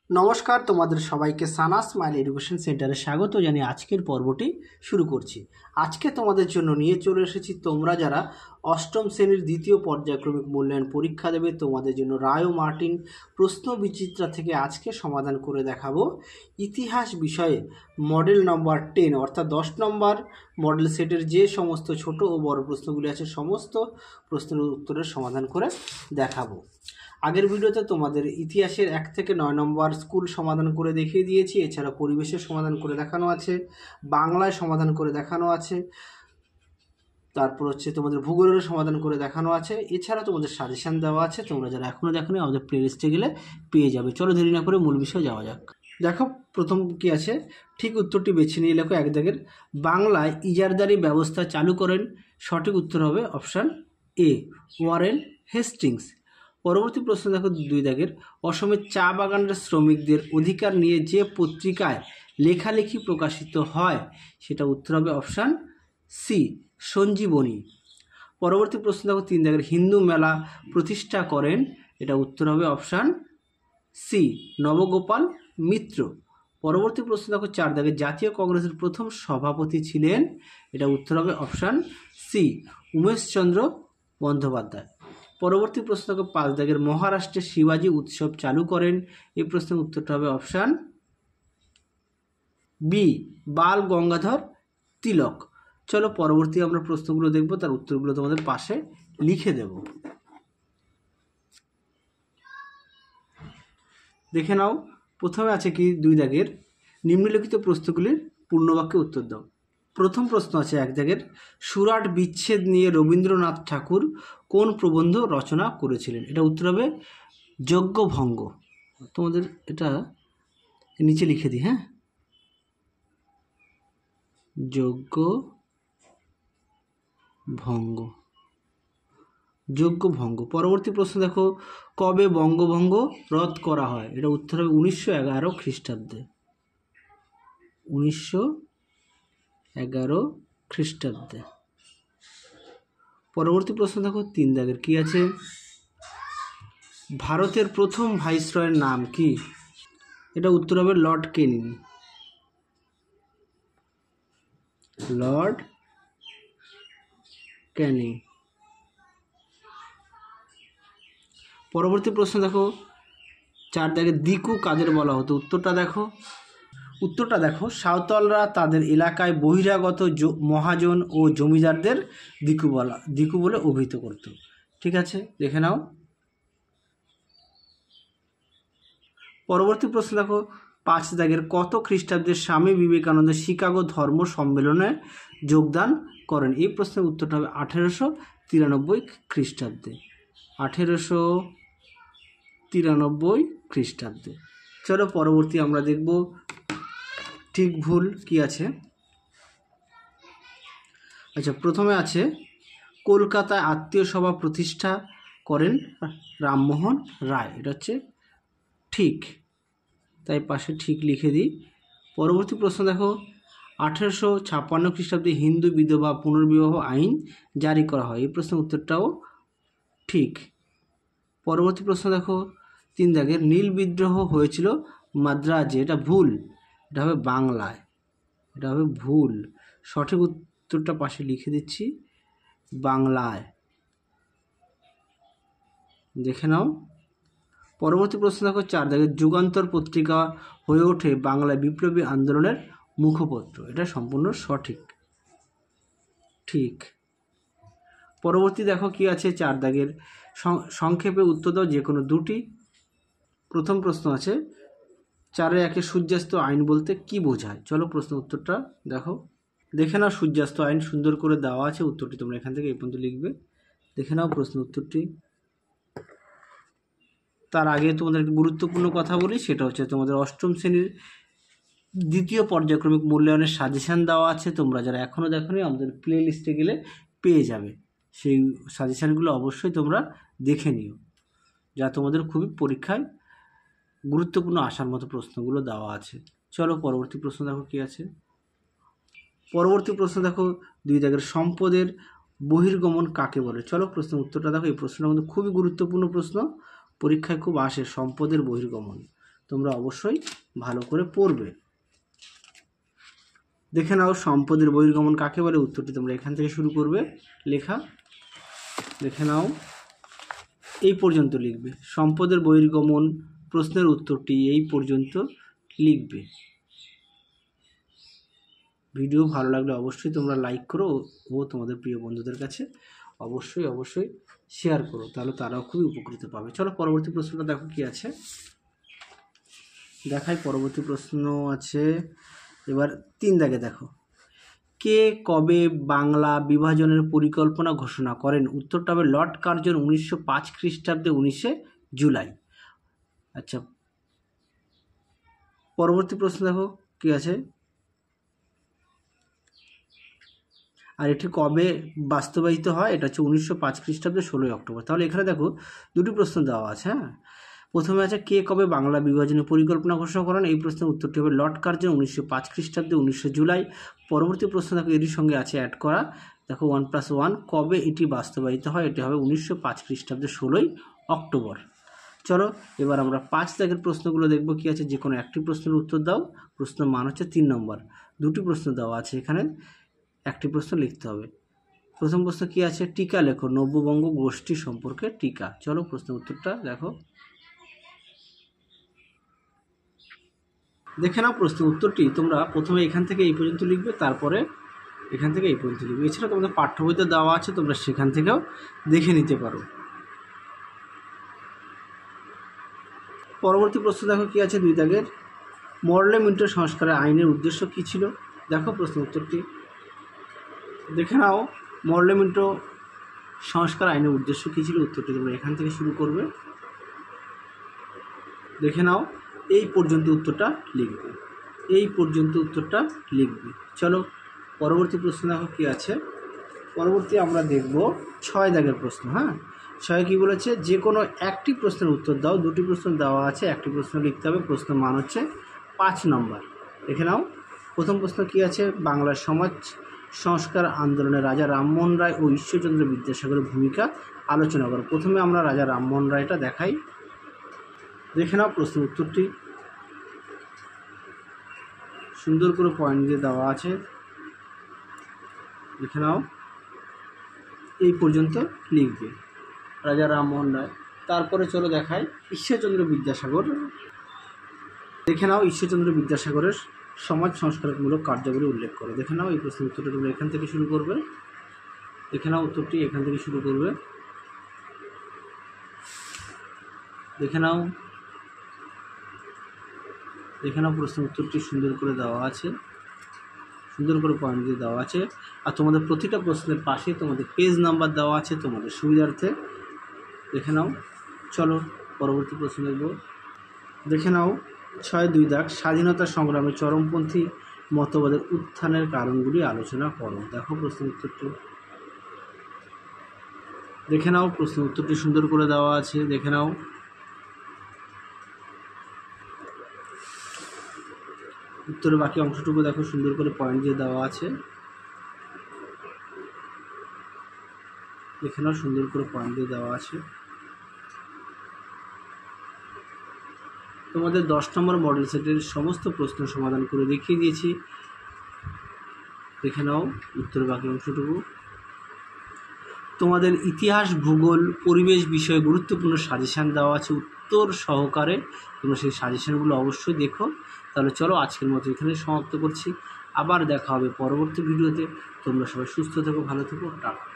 নমস্কার, তোমাদের সবাইকে সানা স্মাইল এডুকেশন সেন্টারে স্বাগত জানিয়ে আজকের পর্বটি শুরু করছি। আজকে তোমাদের জন্য নিয়ে চলে এসেছি তোমরা যারা অষ্টম শ্রেণীর দ্বিতীয় পর্যায়ক্রমিক মূল্যায়ন পরীক্ষা দেবে তোমাদের জন্য রায় ও মার্টিন প্রশ্ন বিচিত্রা থেকে আজকে সমাধান করে দেখাবো ইতিহাস বিষয়ে মডেল নম্বর 10 অর্থাৎ 10 নম্বর মডেল সেটের যে সমস্ত ছোট ও বড় প্রশ্নগুলি আছে সমস্ত প্রশ্নের উত্তরের সমাধান করে দেখাবো। আগের ভিডিওতে তোমাদের ইতিহাসের 1 থেকে 9 নম্বর স্কুল সমাধান করে দেখিয়ে দিয়েছি, এছাড়া পরিবেশের সমাধান করে দেখানো আছে, বাংলায় সমাধান করে দেখানো আছে, তারপর হচ্ছে তোমাদের ভূগোলের সমাধান করে দেখানো আছে, এছাড়া তোমাদের সাজেশন দেওয়া আছে। তোমরা যারা এখনও দেখোনি আমাদের প্লেলিস্টে গেলে পেয়ে যাবে। চলো দেরি না করে মূল বিষয়ে যাওয়া যাক। দেখো প্রথম কি আছে, ঠিক উত্তরটি বেছে নিয়ে লেখো এক দাগের। বাংলায় ইজারদারি ব্যবস্থা চালু করেন, সঠিক উত্তর হবে অপশান এ ওয়ারেন হেস্টিংস। পরবর্তী প্রশ্ন দেখো 2 দাগের। অসমের চা বাগানের শ্রমিকদের অধিকার নিয়ে যে পত্রিকায় লেখালেখি প্রকাশিত হয় সেটা উত্তর হবে অপশান সি সঞ্জীবনী। পরবর্তী প্রশ্ন দেখো 3 দাগের। হিন্দু মেলা প্রতিষ্ঠা করেন, এটা উত্তর হবে অপশান সি নবগোপাল মিত্র। পরবর্তী প্রশ্ন দেখো 4 দাগের। জাতীয় কংগ্রেসের প্রথম সভাপতি ছিলেন, এটা উত্তর হবে অপশান সি উমেশচন্দ্র বন্দ্যোপাধ্যায়। পরবর্তী প্রশ্ন 5 দাগের। মহারাষ্ট্রে শিবাজি উৎসব চালু করেন, এই প্রশ্নের উত্তরটা হবে অপশান বি বাল গঙ্গাধর তিলক। চলো পরবর্তী আমরা প্রশ্নগুলো দেখব, তার উত্তরগুলো তোমাদের পাশে লিখে দেব। দেখে নাও, প্রথমে আছে কি 2 দাগের। নিম্নলিখিত প্রশ্নগুলির পূর্ণবাক্যে উত্তর দাও। প্রথম প্রশ্ন আছে 1 দাগের। সুরাট বিচ্ছেদ নিয়ে রবীন্দ্রনাথ ঠাকুর কোন প্রবন্ধ রচনা করেছিলেন, এটা উত্তর হবে যজ্ঞভঙ্গ। তোমাদের এটা নিচে লিখে দিই, হ্যাঁ, যজ্ঞভঙ্গ। পরবর্তী প্রশ্ন দেখো, কবে বঙ্গভঙ্গ রদ করা হয়, এটা উত্তর হবে 1911 খ্রিস্টাব্দে। 1911 খ্রিস্টাব্দে। পরবর্তী প্রশ্ন দেখো 3 দাগের। কি আছে, ভারতের প্রথম ভাইসরয়ের নাম কি, এটা উত্তর হবে লর্ড ক্যানিং। লর্ড ক্যানিং। পরবর্তী প্রশ্ন দেখো 4 দাগের। দিকু কাদের বলা হতো, উত্তরটা দেখো সাঁওতালরা তাদের এলাকায় বহিরাগত মহাজন ও জমিদারদের দিকু বলে অভিহিত করত। ঠিক আছে, দেখে নাও। পরবর্তী প্রশ্ন দেখো 5 দাগের। কত খ্রিস্টাব্দে স্বামী বিবেকানন্দ শিকাগো ধর্ম সম্মেলনে যোগদান করেন, এই প্রশ্নের উত্তরটা হবে 1893 খ্রিস্টাব্দে। 1893 খ্রিস্টাব্দে। চলো পরবর্তী আমরা দেখব ঠিক ভুল কি আছে। আচ্ছা, প্রথমে আছে কলকাতায় আত্মীয় সভা প্রতিষ্ঠা করেন রামমোহন রায়, এটা হচ্ছে ঠিক, তাই পাশে ঠিক লিখে দিই। পরবর্তী প্রশ্ন দেখো 1856 খ্রিস্টাব্দে হিন্দু বিধবা পুনর্বিবাহ আইন জারি করা হয়, এই প্রশ্নের উত্তরটাও ঠিক। পরবর্তী প্রশ্ন দেখো 3 দাগের। নীল বিদ্রোহ হয়েছিল মাদ্রাজে, এটা ভুল, এটা হবে বাংলায়, এটা হবে ভুল। সঠিক উত্তরটা পাশে লিখে দিচ্ছি, বাংলায়। দেখে নাও। পরবর্তী প্রশ্ন দেখো 4 দাগের। যুগান্তর পত্রিকা হয়ে ওঠে বাংলায় বিপ্লবী আন্দোলনের মুখপত্র, এটা সম্পূর্ণ সঠিক, ঠিক। পরবর্তী দেখো কি আছে 4 দাগের। সংক্ষেপে উত্তর দাও যে কোনো দুটি। প্রথম প্রশ্ন আছে 4-1 সূর্যাস্ত আইন বলতে কি বোঝায়, চলো প্রশ্ন উত্তরটা দেখো। দেখে নাও, সূর্যাস্ত আইন সুন্দর করে দেওয়া আছে, উত্তরটি তোমরা এখান থেকে এই পর্যন্ত লিখবে। দেখে নাও প্রশ্ন উত্তরটি। তার আগে তোমাদের গুরুত্বপূর্ণ কথা বলি, সেটা হচ্ছে তোমাদের অষ্টম শ্রেণীর দ্বিতীয় পর্যায়ক্রমিক মূল্যায়নের সাজেশান দেওয়া আছে। তোমরা যারা এখনও দেখোনি আমাদের প্লে লিস্টে গেলে পেয়ে যাবে, সেই সাজেশানগুলো অবশ্যই তোমরা দেখে নিও, যা তোমাদের খুবই পরীক্ষায় গুরুত্বপূর্ণ আসার মতো প্রশ্নগুলো দেওয়া আছে। চলো পরবর্তী প্রশ্ন দেখো কি আছে। পরবর্তী প্রশ্ন দেখো 2 দাগের। সম্পদের বহির্গমন কাকে বলে, চলো প্রশ্নের উত্তরটা দেখো। এই প্রশ্নটা কিন্তু খুবই গুরুত্বপূর্ণ প্রশ্ন, পরীক্ষায় খুব আসে, সম্পদের বহির্গমন। তোমরা অবশ্যই ভালো করে পড়বে। দেখে নাও সম্পদের বহির্গমন কাকে বলে, উত্তরটি তোমরা এখান থেকে শুরু করবে লেখা। দেখে নাও, এই পর্যন্ত লিখবে। সম্পদের বহির্গমন প্রশ্নের উত্তরটি এই পর্যন্ত লিখবে। ভিডিও ভালো লাগলে অবশ্যই তোমরা লাইক করো ও তোমাদের প্রিয় বন্ধুদের কাছে অবশ্যই শেয়ার করো, তাহলে তারাও খুবই উপকৃত পাবে। চলো পরবর্তী প্রশ্নটা দেখো কি আছে, দেখাই। পরবর্তী প্রশ্ন আছে এবার 3 দাগে, দেখো। কে কবে বাংলা বিভাজনের পরিকল্পনা ঘোষণা করেন? উত্তরটা হবে লর্ড কার্জন 1905 খ্রিস্টাব্দে 19 জুলাই। আচ্ছা, পরবর্তী প্রশ্ন দেখো কি আছে, আর এটি কবে বাস্তবায়িত হয়? এটা হচ্ছে 1905 খ্রিস্টাব্দে 16 অক্টোবর। তাহলে এখানে দেখো দুটি প্রশ্ন দেওয়া আছে। হ্যাঁ, প্রথমে আছে কে কবে বাংলা বিভাজনের পরিকল্পনা ঘোষণা করেন? এই প্রশ্নের উত্তরটি হবে লর্ড কার্জন 1905 খ্রিস্টাব্দে 19 জুলাই। পরবর্তী প্রশ্ন দেখো এটির সঙ্গে আছে অ্যাড করা, দেখো 1+1 কবে এটি বাস্তবায়িত হয়? এটি হবে 1905 খ্রিস্টাব্দে 16 অক্টোবর। চলো এবার আমরা 5 দাগের প্রশ্নগুলো দেখব কি আছে। যে কোনো একটি প্রশ্নের উত্তর দাও। প্রশ্ন মান হচ্ছে 3 নম্বর। দুটি প্রশ্ন দেওয়া আছে এখানে, একটি প্রশ্ন লিখতে হবে। প্রথম প্রশ্ন কি আছে, টিকা লেখো, নব্যবঙ্গ গোষ্ঠী সম্পর্কে টিকা। চলো প্রশ্নের উত্তরটা দেখো। দেখে নাও প্রশ্নের উত্তরটি তোমরা প্রথমে এখান থেকে এই পর্যন্ত লিখবে, তারপরে এখান থেকে এই পর্যন্ত লিখবে। এছাড়া তোমাদের পাঠ্য বইতে দেওয়া আছে, তোমরা সেখান থেকেও দেখে নিতে পারো। পরবর্তী প্রশ্ন দেখো কি আছে 2 দাগের, মরলে মিন্টো সংস্কারের আইনের উদ্দেশ্য কী ছিল? দেখো প্রশ্ন উত্তরটি দেখে নাও। মরলে মিন্টো সংস্কার আইনের উদ্দেশ্য কী ছিল? উত্তরটি তোমরা এখান থেকে শুরু করবে। দেখে নাও, এই পর্যন্ত উত্তরটা লিখবে, এই পর্যন্ত উত্তরটা লিখবে। চলো পরবর্তী প্রশ্ন দেখো কি আছে। পরবর্তী আমরা দেখব 6 দাগের প্রশ্ন। হ্যাঁ, 6 কি বলেছে, যে কোনো একটি প্রশ্নের উত্তর দাও। দুটি প্রশ্ন দেওয়া আছে, একটি প্রশ্ন লিখতে হবে। প্রশ্ন মান হচ্ছে 5 নম্বর। দেখে নাও প্রথম প্রশ্ন কি আছে, বাংলার সমাজ সংস্কার আন্দোলনে রাজা রামমোহন রায় ও ঈশ্বরচন্দ্র বিদ্যাসাগরের ভূমিকা আলোচনা করো। প্রথমে আমরা রাজা রামমোহন রায়টা দেখাই। দেখে নাও প্রশ্ন উত্তরটি সুন্দর করে পয়েন্ট দিয়ে দেওয়া আছে। দেখে নাও, এই পর্যন্ত লিখবে রাজা রামমোহন রায়। তারপরে চলো দেখাই ঈশ্বরচন্দ্র বিদ্যাসাগর। দেখে নাও, ঈশ্বরচন্দ্র বিদ্যাসাগরের সমাজ সংস্কারমূলক কার্যাবলী উল্লেখ করো। দেখে নাও, এই প্রশ্নের উত্তরটা তোমরা এখান থেকে শুরু করবে। দেখে নাও উত্তরটি এখান থেকে শুরু করবে। দেখে নাও, দেখে নাও প্রশ্নের উত্তরটি সুন্দর করে দেওয়া আছে, সুন্দর করে পয়েন্ট দিয়ে দেওয়া আছে। আর তোমাদের প্রতিটা প্রশ্নের পাশে তোমাদের পেজ নাম্বার দেওয়া আছে তোমাদের সুবিধার্থে। দেখে নাও। চলো পরবর্তী প্রশ্ন দেখব। দেখে নাও 6-2 দাগ, স্বাধীনতা সংগ্রামে চরমপন্থী মতবাদের উত্থানের কারণগুলি আলোচনা করো। দেখো প্রশ্নের উত্তরটি দেখে নাও, প্রশ্নের উত্তরটি সুন্দর করে দেওয়া আছে। দেখে নাও, উত্তরের বাকি অংশটুকু দেখো, সুন্দর করে পয়েন্ট দিয়ে দেওয়া আছে। দেখে নাও, সুন্দর করে পয়েন্ট দিয়ে দেওয়া আছে। তোমাদের 10 নম্বর মডেল সেটের সমস্ত প্রশ্ন সমাধান করে দেখিয়ে দিয়েছি। দেখে নাও উত্তরের বাকি অংশটুকু। তোমাদের ইতিহাস, ভূগোল, পরিবেশ বিষয়ে গুরুত্বপূর্ণ সাজেশান দেওয়া আছে উত্তর সহকারে। তোমরা সেই সাজেশানগুলো অবশ্যই দেখো। তাহলে চলো আজকের মতো এখানে সমাপ্ত করছি। আবার দেখা হবে পরবর্তী ভিডিওতে। তোমরা সবাই সুস্থ থেকো, ভালো থেকো, টাটা।